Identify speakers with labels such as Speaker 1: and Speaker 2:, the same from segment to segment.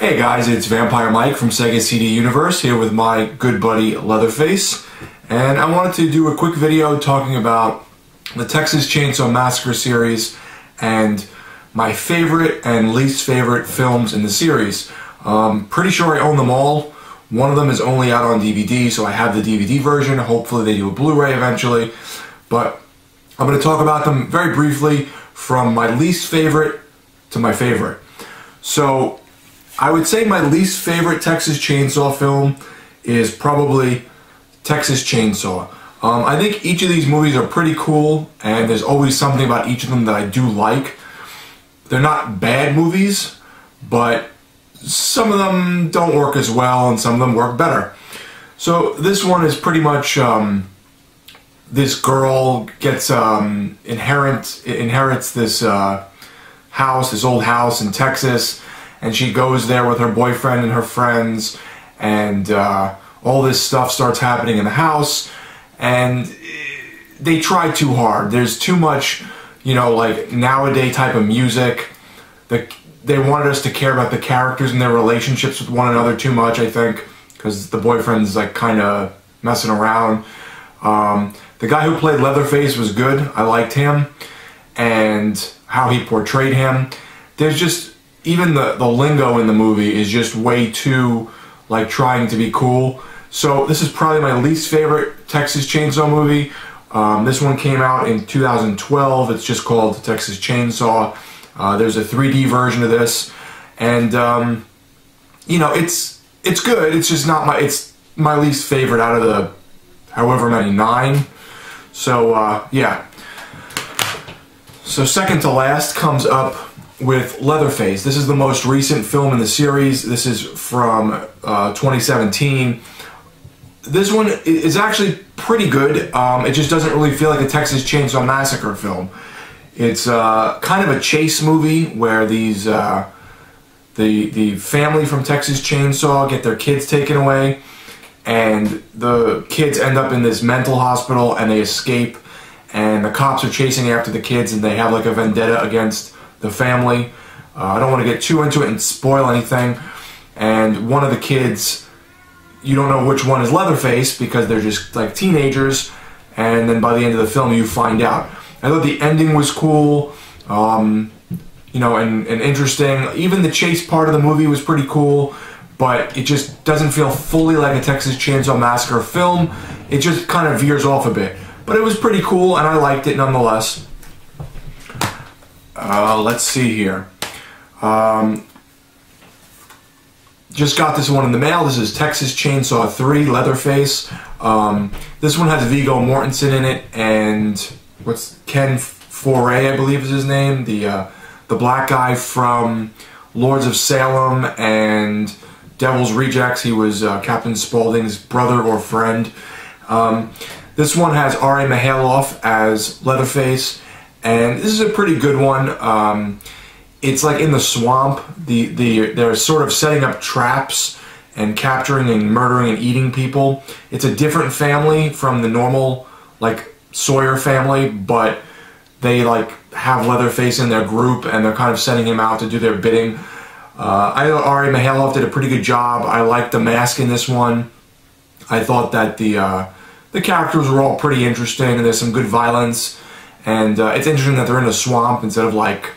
Speaker 1: Hey guys, it's Vampire Mike from Sega CD Universe here with my good buddy Leatherface, and I wanted to do a quick video talking about the Texas Chainsaw Massacre series and my favorite and least favorite films in the series. Pretty sure I own them all. One of them is only out on DVD, so I have the DVD version. Hopefully they do a Blu-ray eventually, but I'm going to talk about them very briefly from my least favorite to my favorite. So I would say my least favorite Texas Chainsaw film is probably Texas Chainsaw. I think each of these movies are pretty cool, and there's always something about each of them that I do like. They're not bad movies, but some of them don't work as well, and some of them work better. So this one is pretty much this girl gets inherits this house, this old house in Texas. And she goes there with her boyfriend and her friends, and all this stuff starts happening in the house, and they try too hard. There's too much, you know, like nowadays type of music. They wanted us to care about the characters and their relationships with one another too much, I think, because the boyfriend's like kind of messing around. The guy who played Leatherface was good. I liked him, and how he portrayed him. There's just even the lingo in the movie is just way too, like, trying to be cool. So this is probably my least favorite Texas Chainsaw movie. This one came out in 2012. It's just called Texas Chainsaw. There's a 3D version of this, and you know, it's good. It's just not it's my least favorite out of the however many 9. So yeah. So second to last comes up with Leatherface. This is the most recent film in the series. This is from 2017. This one is actually pretty good. It just doesn't really feel like a Texas Chainsaw Massacre film. It's kind of a chase movie where these the family from Texas Chainsaw get their kids taken away, and the kids end up in this mental hospital and they escape, and the cops are chasing after the kids, and they have like a vendetta against the family. I don't want to get too into it and spoil anything. And one of the kids, you don't know which one is Leatherface because they're just like teenagers, and then by the end of the film you find out. I thought the ending was cool, you know, and interesting. Even the chase part of the movie was pretty cool, but it just doesn't feel fully like a Texas Chainsaw Massacre film. It just kind of veers off a bit. But it was pretty cool, and I liked it nonetheless. Let's see here. Just got this one in the mail. This is Texas Chainsaw 3, Leatherface. This one has Viggo Mortensen in it, and what's Ken Foray, I believe is his name, the black guy from Lords of Salem and Devil's Rejects. He was Captain Spaulding's brother or friend. This one has R.A. Mihailoff as Leatherface. And this is a pretty good one. It's like in the swamp. They're sort of setting up traps and capturing and murdering and eating people. It's a different family from the normal, like, Sawyer family, but they like have Leatherface in their group, and they're kind of sending him out to do their bidding. I thought R.A. Mihailoff did a pretty good job. I liked the mask in this one. I thought that the characters were all pretty interesting, and there's some good violence. And it's interesting that they're in a swamp instead of, like,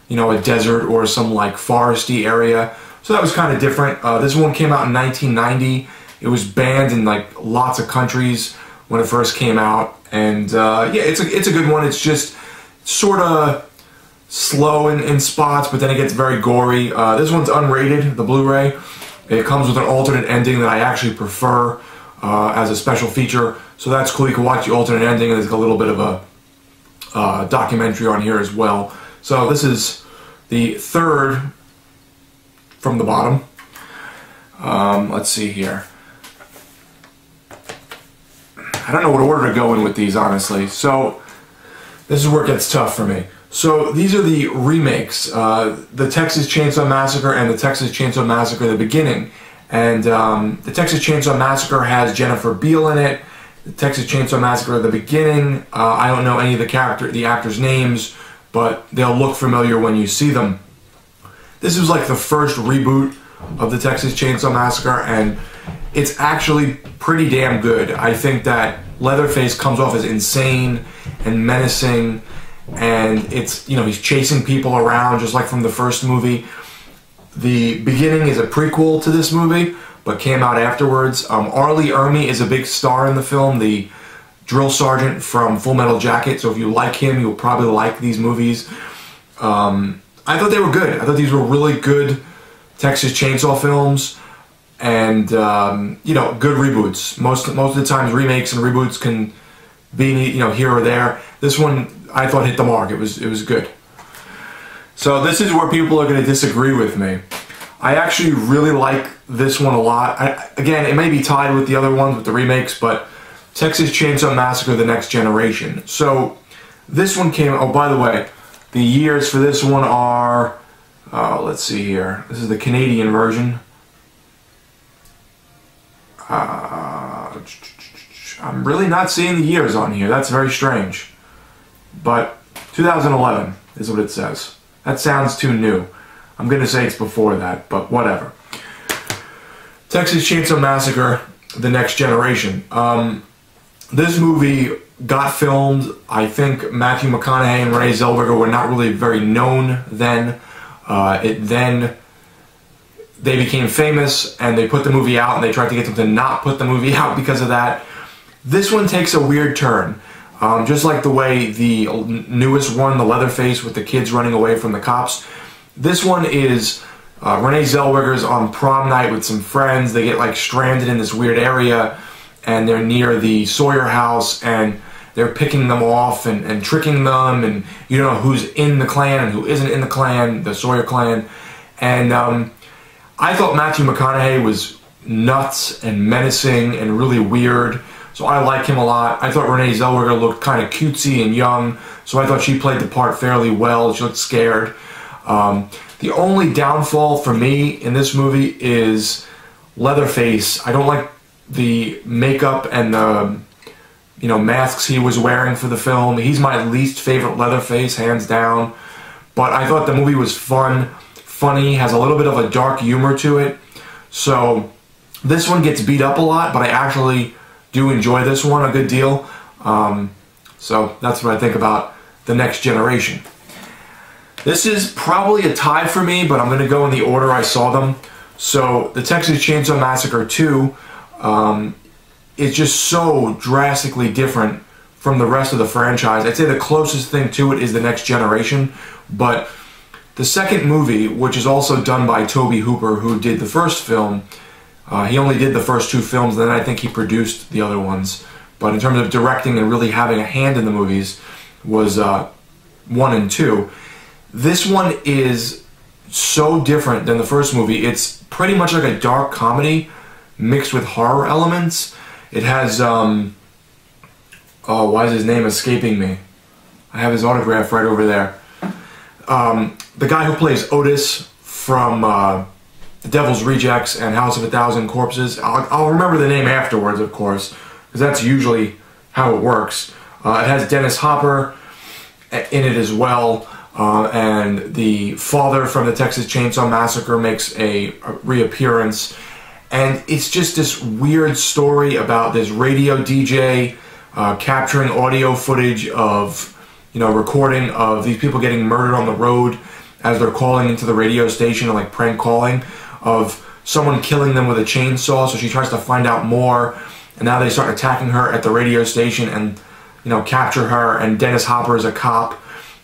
Speaker 1: you know, a desert or some like foresty area. So that was kind of different. This one came out in 1990. It was banned in like lots of countries when it first came out. And yeah, it's a good one. It's just sort of slow in spots, but then it gets very gory. This one's unrated, the Blu-ray. It comes with an alternate ending that I actually prefer as a special feature. So that's cool. You can watch the alternate ending, and there's a little bit of a documentary on here as well. So this is the third from the bottom. Let's see here. I don't know what order to go in with these, honestly. So this is where it gets tough for me. So these are the remakes, the Texas Chainsaw Massacre and the Texas Chainsaw Massacre The Beginning. And the Texas Chainsaw Massacre has Jennifer Beal in it. The Texas Chainsaw Massacre The Beginning, I don't know any of the actors' names, but they'll look familiar when you see them. This was like the first reboot of the Texas Chainsaw Massacre, and it's actually pretty damn good. I think that Leatherface comes off as insane and menacing, and it's, you know, he's chasing people around just like from the first movie. The beginning is a prequel to this movie, but came out afterwards. R. Lee Ermey is a big star in the film, the drill sergeant from Full Metal Jacket, so if you like him, you'll probably like these movies. I thought they were good. I thought these were really good Texas Chainsaw films, and you know, good reboots. Most of the times remakes and reboots can be, you know, here or there. This one I thought hit the mark. It was good. So this is where people are going to disagree with me. I actually really like this one a lot. Again, it may be tied with the other ones, with the remakes, but Texas Chainsaw Massacre: The Next Generation. So this one came, oh, by the way, the years for this one are, let's see here. This is the Canadian version. I'm really not seeing the years on here. That's very strange. But 2011 is what it says. That sounds too new. I'm going to say it's before that, but whatever. Texas Chainsaw Massacre: The Next Generation. This movie got filmed. I think Matthew McConaughey and Renee Zellweger were not really very known then. Then they became famous, and they put the movie out, and they tried to get them to not put the movie out because of that. This one takes a weird turn. Just like the way the newest one, the Leatherface with the kids running away from the cops. This one is Renee Zellweger's on prom night with some friends. They get like stranded in this weird area, and they're near the Sawyer house, and they're picking them off and tricking them, and you don't know who's in the clan and who isn't in the clan, the Sawyer clan. And I thought Matthew McConaughey was nuts and menacing and really weird, so I like him a lot. I thought Renee Zellweger looked kind of cutesy and young, so I thought she played the part fairly well. She looked scared. The only downfall for me in this movie is Leatherface. I don't like the makeup and the, you know, masks he was wearing for the film. He's my least favorite Leatherface, hands down. But I thought the movie was fun, funny, has a little bit of a dark humor to it. So this one gets beat up a lot, but I actually do enjoy this one a good deal. So that's what I think about The Next Generation. This is probably a tie for me, but I'm going to go in the order I saw them. So the Texas Chainsaw Massacre 2 is just so drastically different from the rest of the franchise. I'd say the closest thing to it is The Next Generation, but the second movie, which is also done by Tobe Hooper, who did the first film, he only did the first two films, then I think he produced the other ones. But in terms of directing and really having a hand in the movies, was 1 and 2. This one is so different than the first movie. It's pretty much like a dark comedy mixed with horror elements. It has, oh, why is his name escaping me? I have his autograph right over there. The guy who plays Otis from The Devil's Rejects and House of a Thousand Corpses. I'll remember the name afterwards, of course, because that's usually how it works. It has Dennis Hopper in it as well, and the father from the Texas Chainsaw Massacre makes a reappearance. And it's just this weird story about this radio DJ capturing audio footage of, you know, recording of these people getting murdered on the road as they're calling into the radio station and like prank calling, of someone killing them with a chainsaw. So she tries to find out more, and now they start attacking her at the radio station and, you know, capture her. And Dennis Hopper is a cop,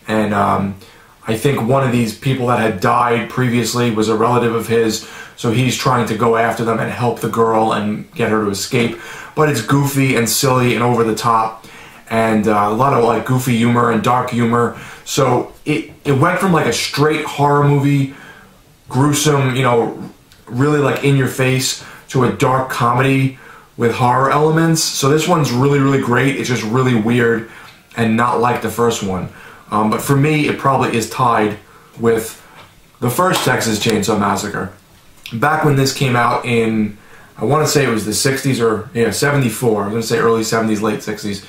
Speaker 1: and I think one of these people that had died previously was a relative of his, so he's trying to go after them and help the girl and get her to escape. But it's goofy and silly and over the top, and a lot of like goofy humor and dark humor. So it went from like a straight horror movie, gruesome, you know, really like in your face, to a dark comedy with horror elements. So this one's really, really great. It's just really weird and not like the first one. But for me, it probably is tied with the first Texas Chainsaw Massacre. Back when this came out in, I want to say it was the 60s or, yeah, 74. I was going to say early 70s, late 60s.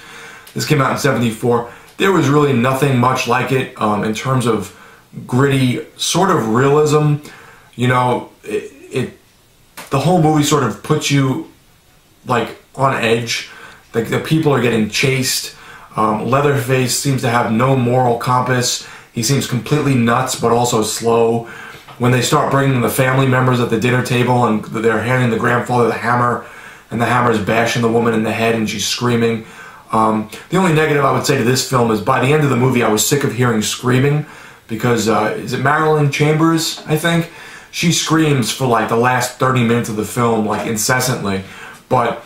Speaker 1: This came out in 74. There was really nothing much like it in terms of gritty sort of realism. You know, the whole movie sort of puts you like on edge. The people are getting chased. Leatherface seems to have no moral compass. He seems completely nuts, but also slow. When they start bringing the family members at the dinner table and they're handing the grandfather the hammer, and the hammer is bashing the woman in the head and she's screaming. The only negative I would say to this film is by the end of the movie I was sick of hearing screaming, because is it Marilyn Chambers, I think? She screams for like the last 30 minutes of the film, like incessantly. But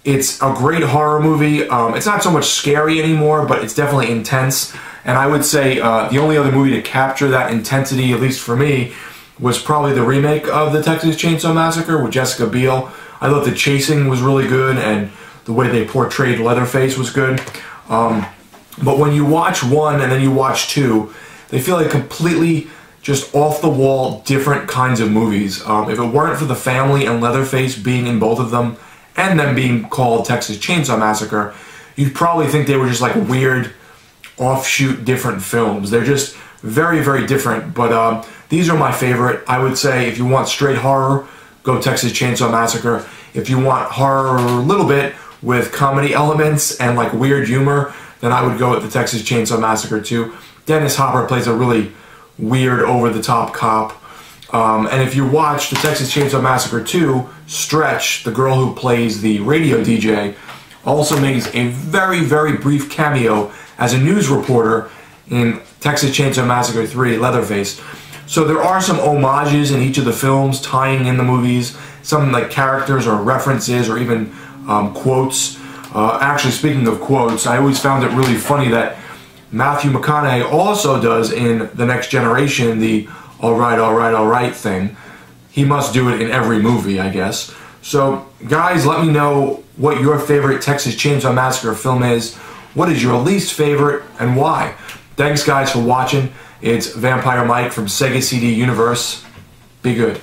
Speaker 1: it's a great horror movie. It's not so much scary anymore, but it's definitely intense. And I would say the only other movie to capture that intensity, at least for me, was probably the remake of the Texas Chainsaw Massacre with Jessica Biel. I thought the chasing was really good, and the way they portrayed Leatherface was good. But when you watch one and then you watch two, they feel like completely just off-the-wall, different kinds of movies. If it weren't for the family and Leatherface being in both of them, and them being called Texas Chainsaw Massacre, you'd probably think they were just like weird, offshoot, different films. They're just very, very different, but these are my favorite. I would say if you want straight horror, go Texas Chainsaw Massacre. If you want horror a little bit with comedy elements and like weird humor, then I would go with the Texas Chainsaw Massacre too. Dennis Hopper plays a really weird, over-the-top cop. And if you watch the Texas Chainsaw Massacre 2, Stretch, the girl who plays the radio DJ, also makes a very, very brief cameo as a news reporter in Texas Chainsaw Massacre 3, Leatherface. So there are some homages in each of the films tying in the movies, some like characters or references or even quotes. Actually, speaking of quotes, I always found it really funny that Matthew McConaughey also does in The Next Generation the all right thing. He must do it in every movie, I guess. So, guys, let me know what your favorite Texas Chainsaw Massacre film is. What is your least favorite and why? Thanks, guys, for watching. It's Vampire Mike from Sega CD Universe. Be good.